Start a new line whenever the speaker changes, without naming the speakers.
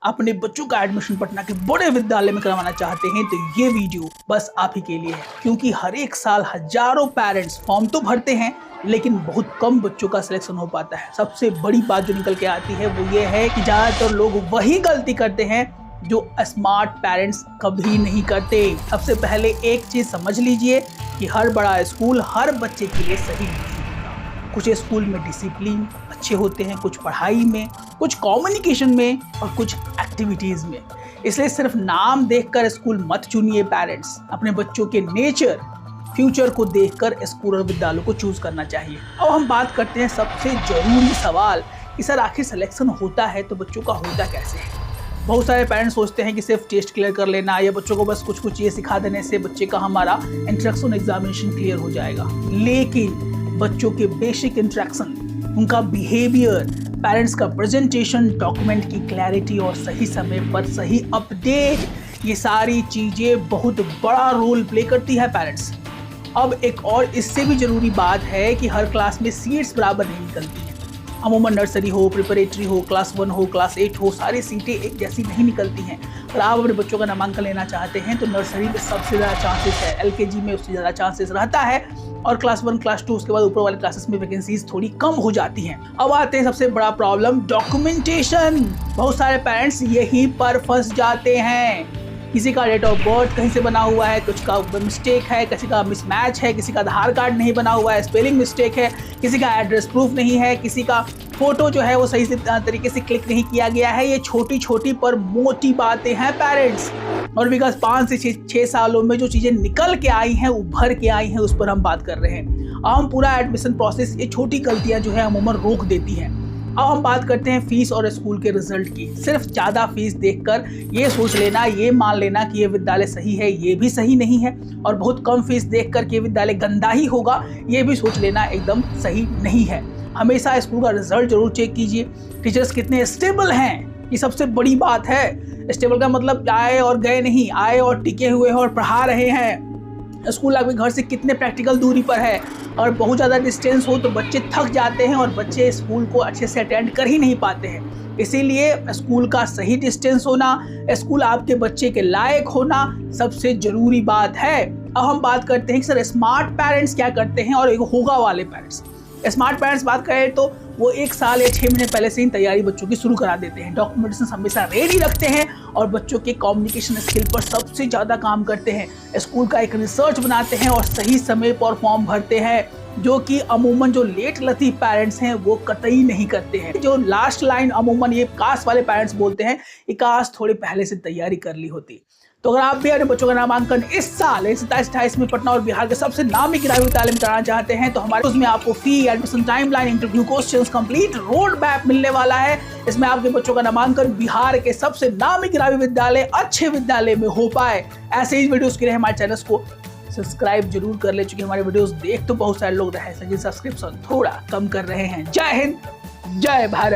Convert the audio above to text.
अपने बच्चों का एडमिशन पटना के बड़े विद्यालय में करवाना चाहते हैं तो ये वीडियो बस आप ही के लिए है, क्योंकि हर एक साल हजारों पेरेंट्स फॉर्म तो भरते हैं लेकिन बहुत कम बच्चों का सिलेक्शन हो पाता है। सबसे बड़ी बात जो निकल के आती है वो ये है कि ज्यादातर लोग वही गलती करते हैं जो स्मार्ट पेरेंट्स कभी नहीं करते। सबसे पहले एक चीज समझ लीजिए कि हर बड़ा स्कूल हर बच्चे के लिए सही नहीं होता। कुछ स्कूल में डिसिप्लिन अच्छे होते हैं, कुछ पढ़ाई में, कुछ कम्युनिकेशन में और कुछ एक्टिविटीज में। इसलिए सिर्फ नाम देखकर स्कूल मत चुनिए। पेरेंट्स अपने बच्चों के नेचर, फ्यूचर को देखकर स्कूल और विद्यालयों को चूज करना चाहिए। अब हम बात करते हैं सबसे जरूरी सवाल कि सर आखिर सिलेक्शन होता है तो बच्चों का होता कैसे है। बहुत सारे पेरेंट्स सोचते हैं कि सिर्फ टेस्ट क्लियर कर लेना या बच्चों को बस कुछ ये सिखा देने से बच्चे का हमारा इंट्रोडक्शन एग्जामिनेशन क्लियर हो जाएगा। लेकिन बच्चों के बेसिक इंट्रैक्शन, उनका बिहेवियर, पेरेंट्स का प्रेजेंटेशन, डॉक्यूमेंट की क्लैरिटी और सही समय पर सही अपडेट, ये सारी चीजें बहुत बड़ा रोल प्ले करती है पेरेंट्स। अब एक और इससे भी जरूरी बात है कि हर क्लास में सीट्स बराबर नहीं निकलती हैं। अमूमन नर्सरी हो, प्रिपरेटरी हो, क्लास 1 हो, क्लास 8 हो, सारी सीटें एक जैसी नहीं निकलती हैं। अगर आप अपने बच्चों का नामांकन लेना चाहते हैं तो नर्सरी में सबसे ज़्यादा चांसेस है, LKG में उससे ज़्यादा चांसेस रहता है और क्लास 1, क्लास 2 उसके बाद ऊपर वाले क्लासेस में वैकेंसीज थोड़ी कम हो जाती हैं। अब आते हैं सबसे बड़ा प्रॉब्लम, डॉक्यूमेंटेशन। बहुत सारे पेरेंट्स यहीं पर फंस जाते हैं। किसी का डेट ऑफ बर्थ कहीं से बना हुआ है, कुछ का मिस्टेक है, किसी का मिसमैच है, किसी का आधार कार्ड नहीं बना हुआ है, स्पेलिंग मिस्टेक है, किसी का एड्रेस प्रूफ नहीं है, किसी का फोटो जो है वो सही से तरीके से क्लिक नहीं किया गया है। ये छोटी छोटी पर मोटी बातें हैं पेरेंट्स, और विगत 5 से 6 सालों में जो चीज़ें निकल के आई हैं, उभर के आई हैं, उस पर हम बात कर रहे हैं। हम पूरा एडमिशन प्रोसेस ये छोटी गलतियाँ जो है अमूमन रोक देती हैं। अब हम बात करते हैं फीस और स्कूल के रिजल्ट की। सिर्फ ज़्यादा फीस देखकर ये सोच लेना, ये मान लेना कि ये विद्यालय सही है, ये भी सही नहीं है। और बहुत कम फीस देखकर कि ये विद्यालय गंदा ही होगा, ये भी सोच लेना एकदम सही नहीं है। हमेशा स्कूल का रिजल्ट जरूर चेक कीजिए। टीचर्स कितने स्टेबल हैं, ये सबसे बड़ी बात है। स्टेबल का मतलब आए और गए नहीं, आए और टिके हुए हैं और पढ़ा रहे हैं। स्कूल आपके घर से कितने प्रैक्टिकल दूरी पर है, और बहुत ज़्यादा डिस्टेंस हो तो बच्चे थक जाते हैं और बच्चे स्कूल को अच्छे से अटेंड कर ही नहीं पाते हैं। इसीलिए स्कूल का सही डिस्टेंस होना, स्कूल आपके बच्चे के लायक होना सबसे ज़रूरी बात है। अब हम बात करते हैं कि सर स्मार्ट पेरेंट्स क्या करते हैं और एक होगा वाले पेरेंट्स। स्मार्ट पेरेंट्स बात करें तो वो 1 साल या 6 महीने पहले से ही तैयारी बच्चों की शुरू करा देते हैं। डॉक्यूमेंटेशन हमेशा रेडी रखते हैं और बच्चों के कम्युनिकेशन स्किल पर सबसे ज़्यादा काम करते हैं। स्कूल का एक रिसर्च बनाते हैं और सही समय पर फॉर्म भरते हैं, जो कि अमूमन जो लेट लतीफ़ पेरेंट्स हैं वो कतई नहीं करते हैं। जो लास्ट लाइन अमूमन ये काश वाले पेरेंट्स बोलते हैं कि काश थोड़ी पहले से तैयारी कर ली होती। तो अगर आप भी अपने बच्चों का नामांकन इस साल 27-28 में पटना और बिहार के सबसे नामी गिरावी विद्यालय में कराना चाहते हैं तो हमारे उसमें आपको fee, admission timeline, interview questions, complete road map मिलने वाला है। इसमें आपके बच्चों का नामांकन बिहार के सबसे नामी गिरावी विद्यालय, अच्छे विद्यालय में हो पाए। ऐसे ही वीडियोस के लिए हमारे चैनल को सब्सक्राइब जरूर कर ले, चूंकि हमारे वीडियोस देख तो बहुत सारे लोग रहे हैं, सब्सक्रिप्शन थोड़ा कम कर रहे हैं। जय हिंद, जय भारत।